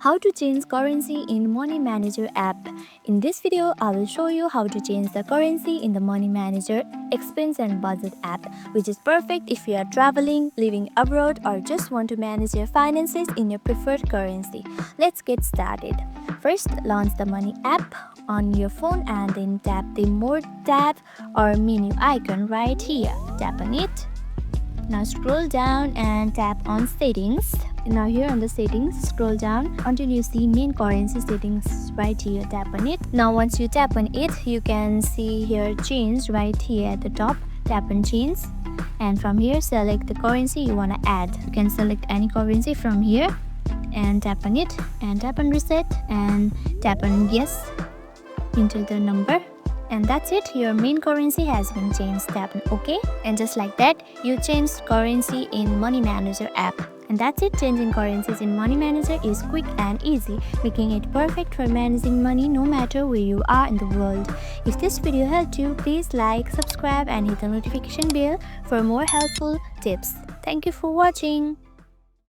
How to change currency in Money Manager app. In this video, I will show you how to change the currency in the Money Manager expense and budget app, which is perfect if you are traveling, living abroad, or just want to manage your finances in your preferred currency. Let's get started. First, launch the Money app on your phone and then tap the More tab or menu icon right here. Tap on it. Now scroll down and tap on Settings. Now here on the Settings, scroll down until you see Main Currency Settings right here. Tap on it. Now once you tap on it, you can see here Change right here at the top. Tap on Change, and from here select the currency you want to add. You can select any currency from here and tap on it, and tap on Reset and tap on Yes. Enter the number. And that's it, your main currency has been changed. Tap on OK, and just like that, you changed currency in Money Manager app. And that's it, changing currencies in Money Manager is quick and easy, making it perfect for managing money no matter where you are in the world. If this video helped you, please like, subscribe and hit the notification bell for more helpful tips. Thank you for watching.